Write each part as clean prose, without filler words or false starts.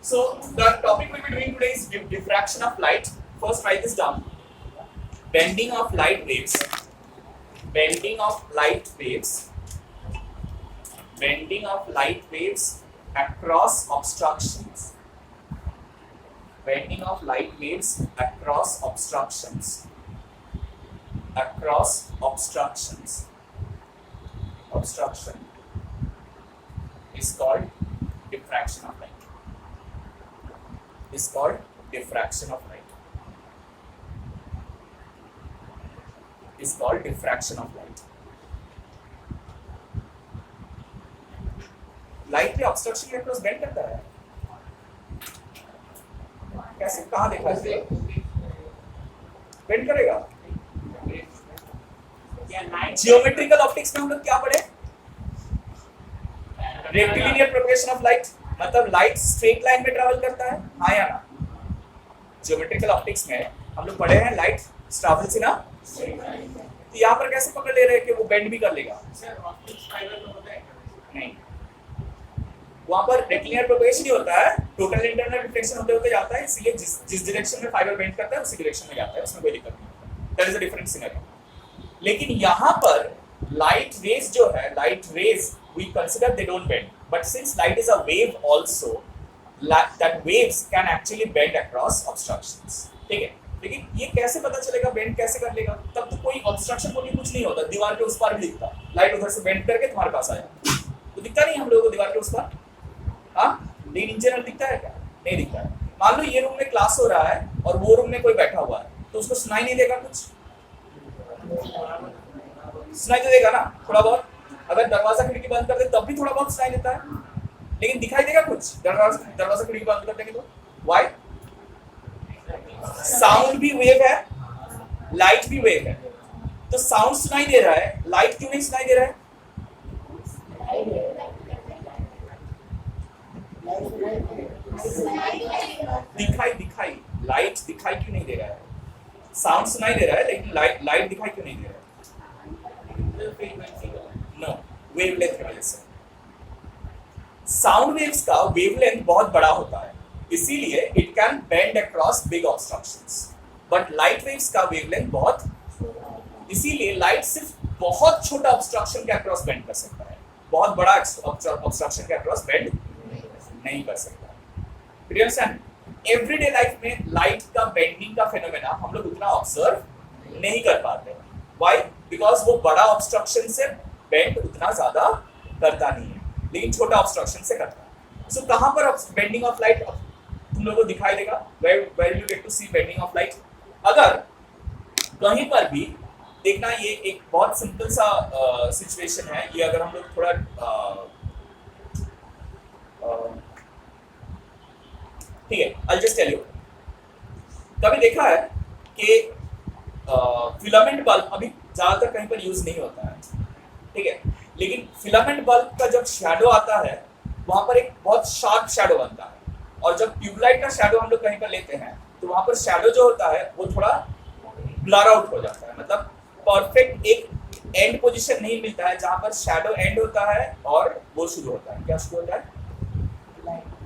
So the topic we'll be doing today is diffraction of light. First write this down. Bending of light waves. Bending of light waves. Bending of light waves across obstructions. Bending of light waves across obstructions. Across obstructions. Obstruction is called diffraction of light. Is called diffraction of light. Is called diffraction of light. Light भी obstruction के across bend करता है। कैसे, कहाँ देखा है? Bend करेगा। Geometrical optics में हम लोग क्या पढ़े? रेक्टिलिनियर प्रोपगेशन ऑफ लाइट, मतलब लाइट स्ट्रेट लाइन में ट्रैवल करता है, हाँ या ना? जियोमेट्रिकल ऑप्टिक्स में हम लोग पढ़े हैं लाइट ट्रैवल्स इन अ, तो यहाँ पर कैसे पकड़ ले रहे हैं कि वो बेंड भी कर लेगा? नहीं, वहां पर रेक्टिलिनियर प्रोपगेशन ही होता है, टोटल इंटरनल रिफ्लेक्शन होते होते जाता है, इसलिए जिस डायरेक्शन में फाइबर बेंड करता है उसी डायरेक्शन में जाता है, उसमें कोई दिक्कत नहीं। That is a different scenario. लेकिन यहाँ पर लाइट रेज जो है, light rays we consider they don't bend, but since light is a wave also, that waves can actually bend across obstructions. ठीक है, लेकिन ये कैसे पता चलेगा बेंड कैसे कर लेगा? तब तो कोई ऑब्स्ट्रक्शन को कुछ नहीं होता, दीवार के उस पार भी दिखता, लाइट उधर से बेंड करके तुम्हारे पास आया तो दिखता नहीं हम लोगों को दीवार के उस पार। हाँ, लेकिन इन जनरल दिखता है क्या? नहीं दिखता है। मान लो ये रूम में क्लास हो रहा है और वो रूम में कोई बैठा हुआ है, तो उसको सुनाई नहीं देगा कुछ? सुनाई तो देगा ना थोड़ा बहुत। अगर दरवाजा खिड़की बंद कर दे तब भी थोड़ा बहुत सुनाई देता है, लेकिन दिखाई देगा कुछ दरवाजा खिड़की बंद कर देंगे तो? व्हाई? साउंड भी वेव है, लाइट भी वेव है, तो साउंड सुनाई दे रहा है, लाइट क्यों नहीं सुनाई दे रहा है? दिखाई लाइट दिखाई क्यों नहीं दे रहा है? साउंड सुनाई दे रहा है लेकिन लाइट दिखाई क्यों नहीं दे रहा है? नो, वेवलेंथ की वजह से। साउंड वेव्स का वेवलेंथ बहुत बड़ा होता है, इसीलिए it can bend across big obstructions, but light waves का वेवलेंथ बहुत, इसीलिए लाइट सिर्फ बहुत छोटा ऑब्स्ट्रक्शन के अक्रॉस बेंड कर सकता है, बहुत बड़ा ऑब्स्ट्रक्शन के अक्रॉस बेंड नहीं कर सकता। एवरीडे लाइफ में लाइट का बेंडिंग का फेनोमेना हम लोग उतना ऑब्जर्व नहीं कर पाते। व्हाई? बिकॉज वो बड़ा ऑब्स्ट्रक्शन से बेंड उतना ज्यादा करता नहीं है, लेकिन छोटा ऑब्स्ट्रक्शन से करता है। सो कहाँ पर बेंडिंग ऑफ लाइट तुम लोगों को दिखाई देगा? Where you get to see bending of light? अगर कहीं पर भी देखना, ये एक बहुत सिंपल सा सिचुएशन है, ये अगर हम लोग थोड़ा ठीक है, I'll just tell you। कभी देखा है कि फिलामेंट बल्ब अभी ज्यादातर कहीं पर यूज नहीं होता है, ठीक है, लेकिन फिलामेंट बल्ब का जब शैडो आता है वहां पर एक बहुत शार्प शैडो बनता है, और जब ट्यूबलाइट का शैडो हम लोग कहीं पर लेते हैं तो वहां पर शैडो जो होता है वो थोड़ा ब्लर आउट हो जाता है, मतलब परफेक्ट एक एंड पोजीशन नहीं मिलता है जहां पर शैडो एंड होता है और वो शुरू होता है। क्या शुरू होता है?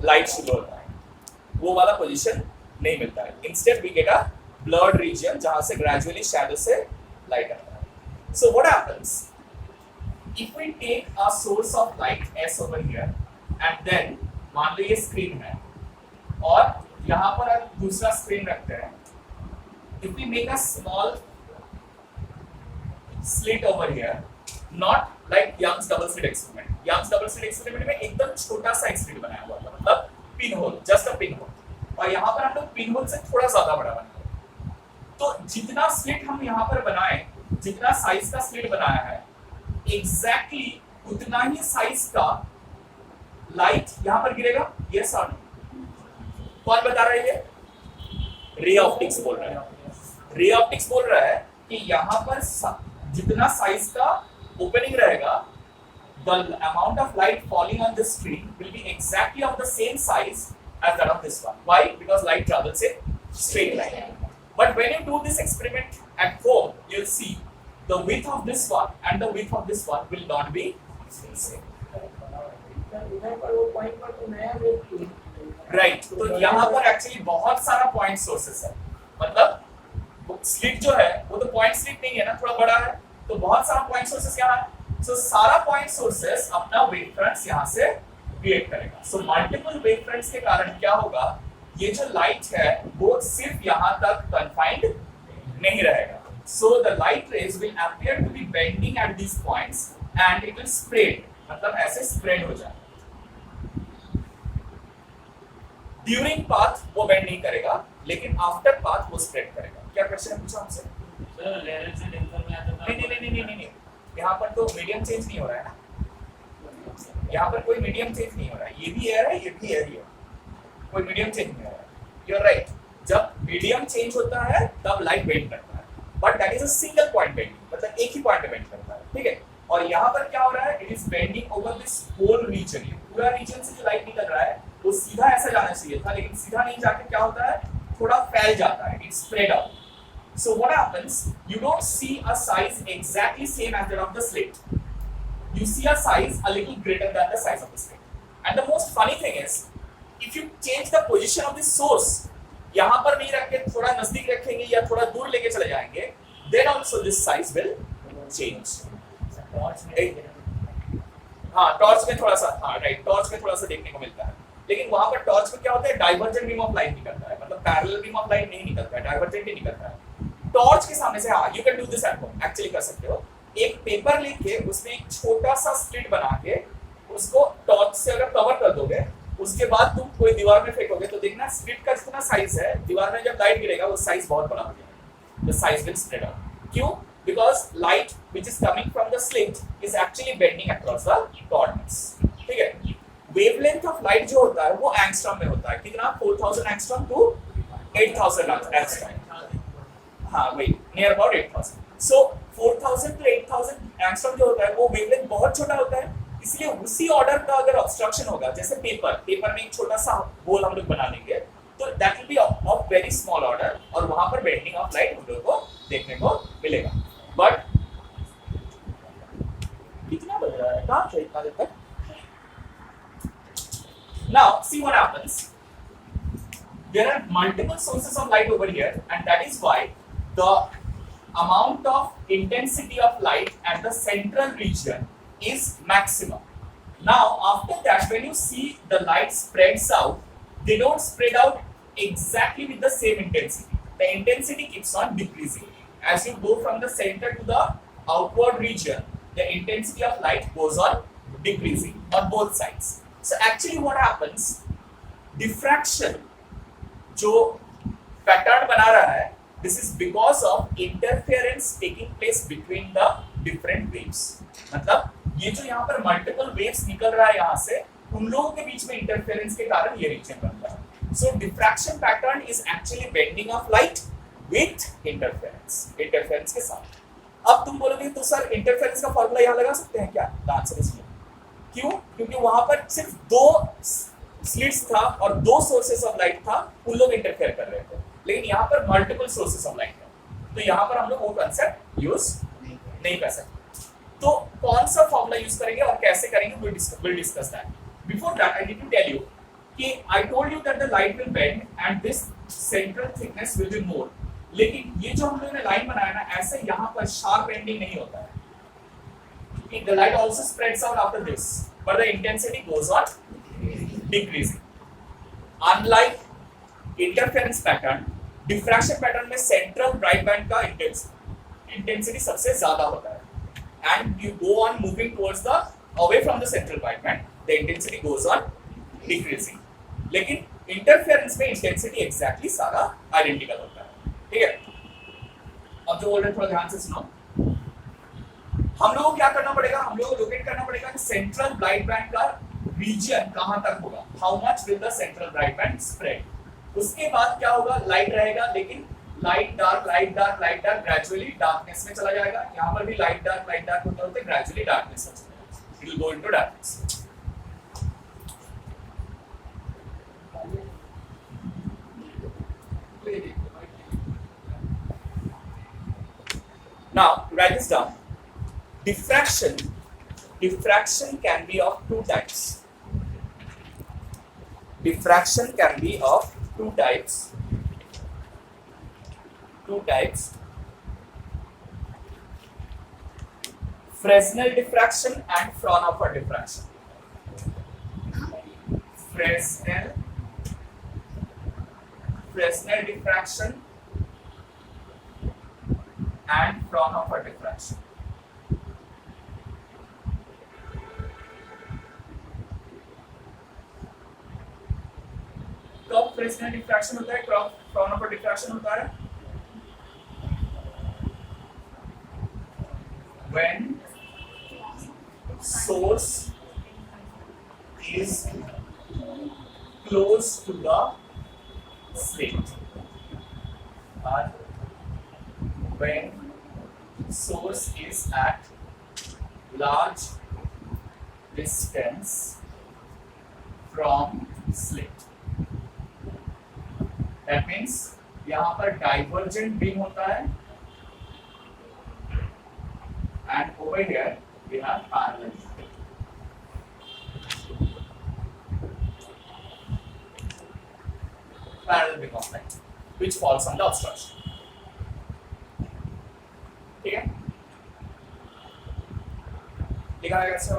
लाइट शुरू होता है, वो वाला पोजीशन नहीं मिलता है। Instead we get a blurred region जहां से ग्रेजुअली शैडो से लाइट आता है। So what happens if we take a source of light S over here and then मान लो ये स्क्रीन है और यहां पर हम दूसरा स्क्रीन रखते हैं। If we make a small slit over here, not like Young's double slit experiment. Young's double slit experiment में एकदम छोटा सा slit बनाया हुआ था, मतलब pin hole, just a pin hole, और यहाँ पर हम लोग पिन होल से थोड़ा ज्यादा बड़ा बनाए। तो जितना स्लिट हम यहाँ पर बनाए, जितना साइज का स्लिट बनाया है, एग्जैक्टली उतना ही साइज का लाइट यहाँ पर गिरेगा। यस और नो? कौन बता रहा है? ये रे ऑप्टिक्स बोल रहा है। रे ऑप्टिक्स बोल रहा है कि यहाँ पर जितना साइज का ओपनिंग रहेगा, the amount of light falling on this screen will be exactly of the same size as that of this one. Why? Because light travels in straight line. But when you do this experiment at home, you'll see the width of this one and the width of this one will not be same. Right तो यहाँ पर actually बहुत सारा point sources है, मतलब slit जो है वो तो पॉइंट स्लिट नहीं है ना, थोड़ा बड़ा है, तो बहुत सारा पॉइंट सोर्सेस यहाँ है। सो सारा पॉइंट सोर्सेस अपना वेव फ्रंट्स यहाँ से क्रिएट करेगा। सो मल्टीपल वेव फ्रंट्स के कारण क्या होगा, ये जो लाइट है वो सिर्फ यहाँ तक कन्फाइंड नहीं रहेगा। So the light rays will appear to be bending at this points and it will spread, मतलब ऐसे स्प्रेड हो जाए। ड्यूरिंग पाथ वो बेंड नहीं करेगा, लेकिन आफ्टर पाथ वो स्प्रेड करेगा। क्या क्वेश्चन पूछा हमसे? सर लेयर से लेंथर में आता था। नहीं, यहाँ पर तो मीडियम चेंज नहीं हो रहा है ना, यहाँ पर कोई मीडियम चेंज नहीं हो रहा है, ये भी एयर है ये भी एयर ही है, कोई मीडियम चेंज नहीं हो रहा है। यू आर राइट, जब मीडियम चेंज होता है तब लाइट बेंड करता है, but that is a single point bending, मतलब एक ही पॉइंट पे बेंड करता है, ठीक है। और यहाँ पर क्या हो रहा है, it is bending over this whole region, ये पूरा रीजन से जो लाइट निकल रहा है वो सीधा ऐसा जाना चाहिए था, लेकिन सीधा नहीं जाके क्या होता है, थोड़ा फैल जाता है, it spread out. So what happens? You don't see a size exactly same as that of the slit. You see a size a little greater than the size of the slit. And the most funny thing is, if you change the position of the source, यहाँ पर नहीं रख के थोड़ा नजदीक रखेंगे या थोड़ा दूर लेके चले जाएंगे, then also this size will change. हाँ, टॉर्च में थोड़ा सा, हाँ राइट, टॉर्च में थोड़ा सा देखने को मिलता है, लेकिन वहां पर टॉर्च में क्या होता है, डाइवर्जेंट बीम ऑफ लाइट निकलता है, मतलब पैरेलल बीम ऑफ लाइट नहीं निकलता है, डाइवर्जेंट ही निकलता है। टॉर्च के सामने से, हाँ you can do this at home, actually कर सकते हो, एक पेपर लेके उसमें एक छोटा सा स्लिट बना के उसको टॉर्च से अगर कवर कर दोगे, उसके बाद तुम कोई दीवार में फेंकोगे तो देखना स्लिट का जितना साइज है, दीवार में जब लाइट गिरेगा वो साइज बहुत बड़ा हो जाएगा, the size will spread out. क्यों? Because light which is coming from the slit is actually bending across the coordinates, ठीक है। वेवलेंथ ऑफ लाइट जो होता है वो एंगस्ट्रॉम में होता है, कितना, 4000 एंगस्ट्रॉम टू 8000 एंगस्ट्रॉम, हाँ वही near about 8000। So 4000 to 8000 angstrom जो होता है वो वेवलेंथ बहुत छोटा होता है, इसलिए उसी ऑर्डर का अगर ऑब्स्ट्रक्शन होगा, जैसे पेपर में एक छोटा सा होल हम लोग बना लेंगे, तो that will be of very small order, और वहां पर बेंडिंग ऑफ लाइट हम लोग को देखने को मिलेगा। बट कितना बज रहा है, कहाँ थे इतना देर तक? Now see what happens. There are multiple sources of light over here, and that is why the amount of intensity of light at the central region is maximum. Now after that, when you see the light spreads out, they don't spread out exactly with the same intensity. The intensity keeps on decreasing as you go from the center to the outward region. The intensity of light goes on decreasing on both sides. So actually what happens, diffraction जो pattern बना रहा है, this is because of interference taking place between the different waves. मतलब ये जो यहाँ पर multiple waves निकल रहा है यहाँ से, उन लोगों के बीच में interference के कारण ये region बनता है। So diffraction pattern is actually bending of light with interference के साथ। अब तुम बोलोगे तो सर interference का फॉर्मूला यहाँ लगा सकते हैं क्या? The answer is no. क्यों? क्योंकि वहां पर सिर्फ दो स्लिट्स था और दो सोर्सेस ऑफ लाइट था, उन लोग इंटरफेयर कर रहे थे, लेकिन यहाँ पर मल्टीपल सोर्सेस ऑफ लाइट है, तो यहाँ पर हम लोग वो कंसेप्ट यूज नहीं कर सकते। तो कौन सा फॉर्मूला यूज करेंगे और कैसे करेंगे, we'll discuss that. Before that, I need to tell you कि I told you that the light will bend and this central thickness will be more. लेकिन ये जो हम लोगों ने लाइन बनाया ना, ऐसे यहाँ पर शार्प बेंडिंग नहीं होता है। The light also spreads out after this, but the intensity goes on decreasing. Unlike interference pattern, diffraction pattern में central bright band का intensity सबसे ज़्यादा होता है, and you go on moving towards the away from the central bright band, the intensity goes on decreasing. लेकिन interference में intensity exactly सारा identical होता है, ठीक है। अब जो बोल रहे हैं थोड़ा ध्यान से सुनो। हम लोगों को क्या करना पड़ेगा, हम लोगों को लोकेट करना पड़ेगा कि सेंट्रल ब्राइट बैंड का रीजन कहां तक होगा, how much will the central bright band spread. उसके बाद क्या होगा, लाइट रहेगा, लेकिन light dark light dark light dark gradually darkness में चला जाएगा। यहाँ पर भी लाइट डार्क होते होते ग्रेजुअली डार्कनेस में चला जाएगा, it will go into darkness. Now write this down. Diffraction can be of two types. diffraction can be of two types. Fresnel diffraction and Fraunhofer diffraction. Fresnel diffraction and Fraunhofer diffraction. कब Fresnel diffraction होता है, कब Fraunhofer diffraction होता है? When source is close to the slit, or when source is at large distance from slit. That means यहाँ पर divergent beam होता है, and over here we have parallel beam of light which falls on the obstruction. ठीक है, लिखा है कैसे?